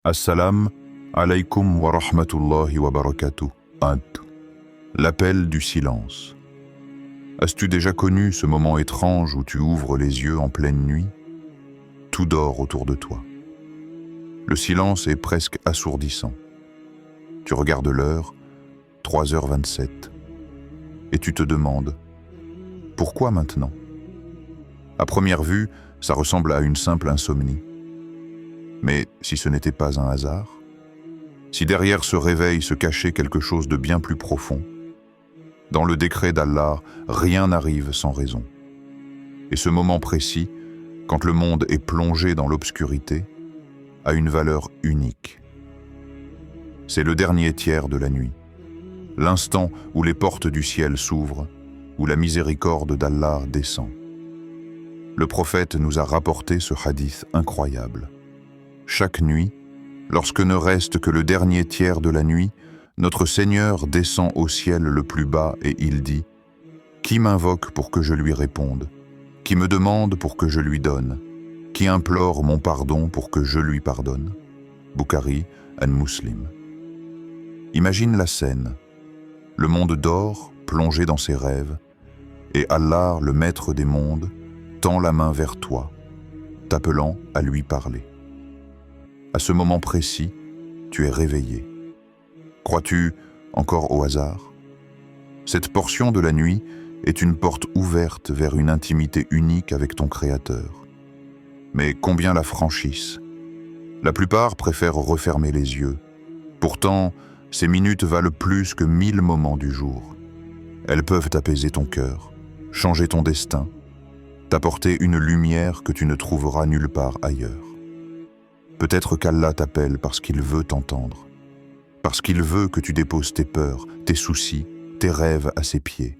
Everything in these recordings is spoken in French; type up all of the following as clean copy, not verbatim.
Assalam alaykum wa rahmatullahi wa barakatuh. L'appel du silence. As-tu déjà connu ce moment étrange où tu ouvres les yeux en pleine nuit? Tout dort autour de toi. Le silence est presque assourdissant. Tu regardes l'heure, 3h27, et tu te demandes, pourquoi maintenant? À première vue, ça ressemble à une simple insomnie. Mais si ce n'était pas un hasard? Si derrière ce réveil se cachait quelque chose de bien plus profond? Dans le décret d'Allah, rien n'arrive sans raison. Et ce moment précis, quand le monde est plongé dans l'obscurité, a une valeur unique. C'est le dernier tiers de la nuit, l'instant où les portes du ciel s'ouvrent, où la miséricorde d'Allah descend. Le prophète nous a rapporté ce hadith incroyable. Chaque nuit, lorsque ne reste que le dernier tiers de la nuit, notre Seigneur descend au ciel le plus bas et il dit « Qui m'invoque pour que je lui réponde? Qui me demande pour que je lui donne? Qui implore mon pardon pour que je lui pardonne ?» Bukhari and Muslim. Imagine la scène. Le monde dort, plongé dans ses rêves, et Allah, le maître des mondes, tend la main vers toi, t'appelant à lui parler. À ce moment précis, tu es réveillé. Crois-tu encore au hasard? Cette portion de la nuit est une porte ouverte vers une intimité unique avec ton Créateur. Mais combien la franchissent? La plupart préfèrent refermer les yeux. Pourtant, ces minutes valent plus que 1000 moments du jour. Elles peuvent apaiser ton cœur, changer ton destin, t'apporter une lumière que tu ne trouveras nulle part ailleurs. Peut-être qu'Allah t'appelle parce qu'il veut t'entendre, parce qu'il veut que tu déposes tes peurs, tes soucis, tes rêves à ses pieds.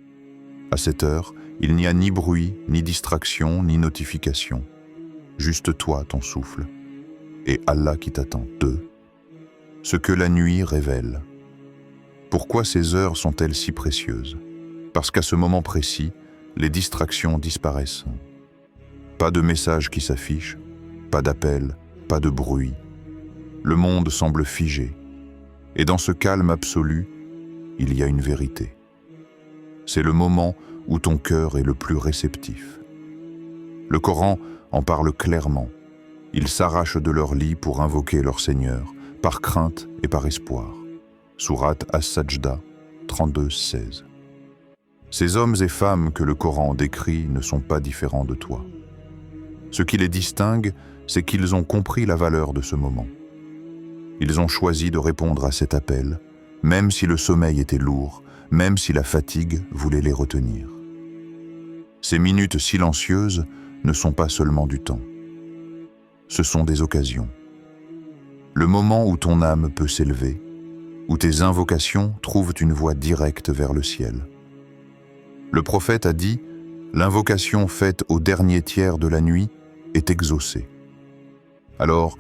À cette heure, il n'y a ni bruit, ni distraction, ni notification. Juste toi, ton souffle, et Allah qui t'attend. 2. Ce que la nuit révèle. Pourquoi ces heures sont-elles si précieuses? Parce qu'à ce moment précis, les distractions disparaissent. Pas de message qui s'affiche, pas d'appel, pas de bruit. Le monde semble figé. Et dans ce calme absolu, il y a une vérité. C'est le moment où ton cœur est le plus réceptif. Le Coran en parle clairement. Ils s'arrachent de leur lit pour invoquer leur Seigneur, par crainte et par espoir. Sourate As-Sajda 32-16. Ces hommes et femmes que le Coran décrit ne sont pas différents de toi. Ce qui les distingue, c'est qu'ils ont compris la valeur de ce moment. Ils ont choisi de répondre à cet appel, même si le sommeil était lourd, même si la fatigue voulait les retenir. Ces minutes silencieuses ne sont pas seulement du temps. Ce sont des occasions. Le moment où ton âme peut s'élever, où tes invocations trouvent une voie directe vers le ciel. Le prophète a dit « L'invocation faite au dernier tiers de la nuit est exaucée. » Alors,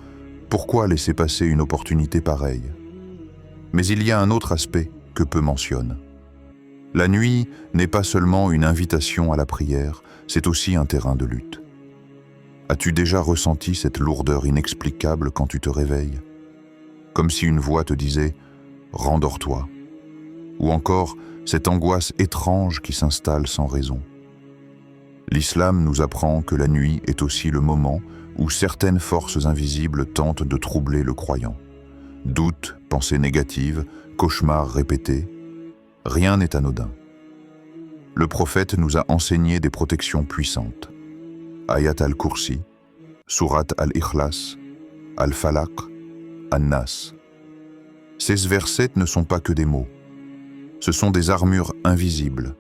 pourquoi laisser passer une opportunité pareille? Mais il y a un autre aspect que peu mentionnent. La nuit n'est pas seulement une invitation à la prière, c'est aussi un terrain de lutte. As-tu déjà ressenti cette lourdeur inexplicable quand tu te réveilles? Comme si une voix te disait « Rendors-toi » ou encore cette angoisse étrange qui s'installe sans raison. L'islam nous apprend que la nuit est aussi le moment où certaines forces invisibles tentent de troubler le croyant. Doutes, pensées négatives, cauchemars répétés, rien n'est anodin. Le prophète nous a enseigné des protections puissantes. Ayat al-Kursi, Surat al-Ikhlas, al-Falaq, an-Nas. Ces versets ne sont pas que des mots. Ce sont des armures invisibles.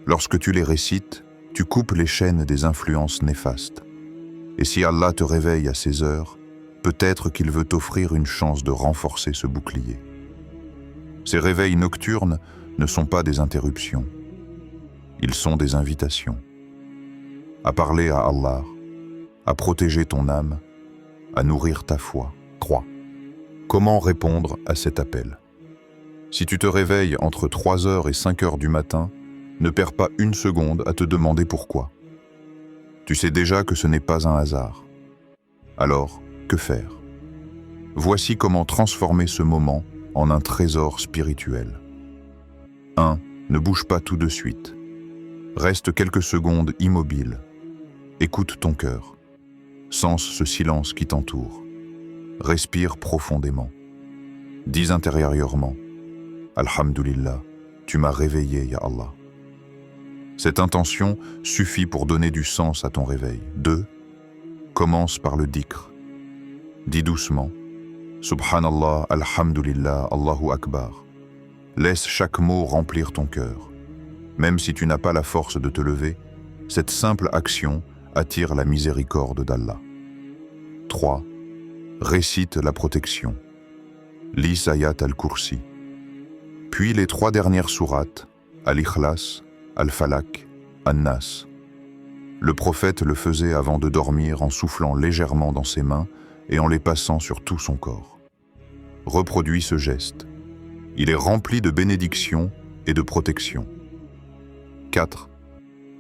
Lorsque tu les récites, tu coupes les chaînes des influences néfastes. Et si Allah te réveille à ces heures, peut-être qu'il veut t'offrir une chance de renforcer ce bouclier. Ces réveils nocturnes ne sont pas des interruptions. Ils sont des invitations. À parler à Allah, à protéger ton âme, à nourrir ta foi. 3. Comment répondre à cet appel? Si tu te réveilles entre 3h et 5h du matin, ne perds pas une seconde à te demander pourquoi. Tu sais déjà que ce n'est pas un hasard. Alors, que faire? Voici comment transformer ce moment en un trésor spirituel. 1. Ne bouge pas tout de suite. Reste quelques secondes immobile. Écoute ton cœur. Sens ce silence qui t'entoure. Respire profondément. Dis intérieurement « Alhamdulillah, tu m'as réveillé, Ya Allah ». Cette intention suffit pour donner du sens à ton réveil. 2. Commence par le dhikr. Dis doucement « Subhanallah, Alhamdulillah, Allahu Akbar ». Laisse chaque mot remplir ton cœur. Même si tu n'as pas la force de te lever, cette simple action attire la miséricorde d'Allah. 3. Récite la protection. Lis Ayat al-Kursi. Puis les 3 dernières sourates, Al-Ikhlas, Al-Falak, An-Nas. Le prophète le faisait avant de dormir en soufflant légèrement dans ses mains et en les passant sur tout son corps. Reproduis ce geste. Il est rempli de bénédictions et de protection. 4.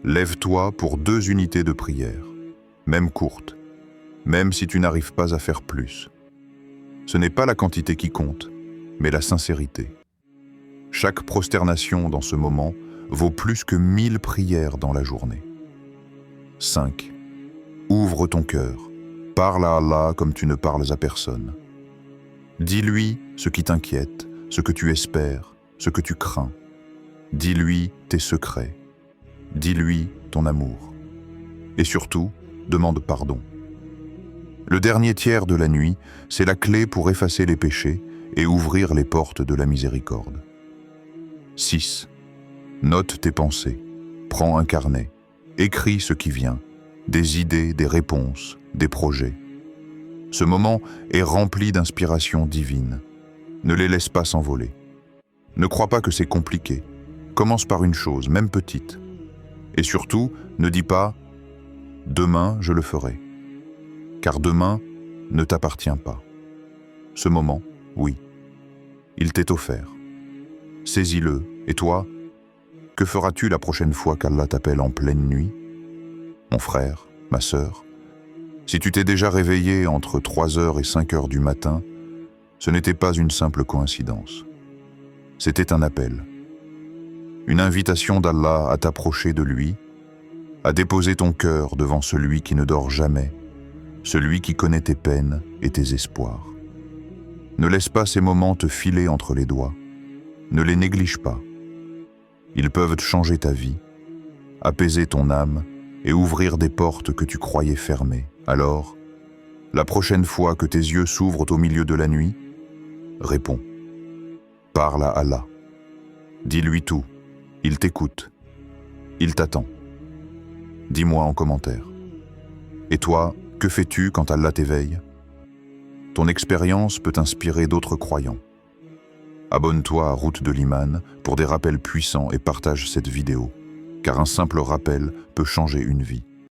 Lève-toi pour 2 unités de prière, même courtes, même si tu n'arrives pas à faire plus. Ce n'est pas la quantité qui compte, mais la sincérité. Chaque prosternation dans ce moment vaut plus que 1000 prières dans la journée. 5. Ouvre ton cœur. Parle à Allah comme tu ne parles à personne. Dis-lui ce qui t'inquiète, ce que tu espères, ce que tu crains. Dis-lui tes secrets. Dis-lui ton amour. Et surtout, demande pardon. Le dernier tiers de la nuit, c'est la clé pour effacer les péchés et ouvrir les portes de la miséricorde. 6. Note tes pensées. Prends un carnet. Écris ce qui vient. Des idées, des réponses, des projets. Ce moment est rempli d'inspiration divine. Ne les laisse pas s'envoler. Ne crois pas que c'est compliqué. Commence par une chose, même petite. Et surtout, ne dis pas « demain, je le ferai ». Car demain ne t'appartient pas. Ce moment, oui, il t'est offert. Saisis-le. Et toi, que feras-tu la prochaine fois qu'Allah t'appelle en pleine nuit? Mon frère, ma sœur, si tu t'es déjà réveillé entre 3h et 5h du matin, ce n'était pas une simple coïncidence. C'était un appel. Une invitation d'Allah à t'approcher de lui, à déposer ton cœur devant celui qui ne dort jamais, celui qui connaît tes peines et tes espoirs. Ne laisse pas ces moments te filer entre les doigts. Ne les néglige pas. Ils peuvent changer ta vie, apaiser ton âme et ouvrir des portes que tu croyais fermées. Alors, la prochaine fois que tes yeux s'ouvrent au milieu de la nuit, réponds. Parle à Allah. Dis-lui tout. Il t'écoute. Il t'attend. Dis-moi en commentaire. Et toi, que fais-tu quand Allah t'éveille? Ton expérience peut inspirer d'autres croyants. Abonne-toi à Route de l'Iman pour des rappels puissants et partage cette vidéo, car un simple rappel peut changer une vie.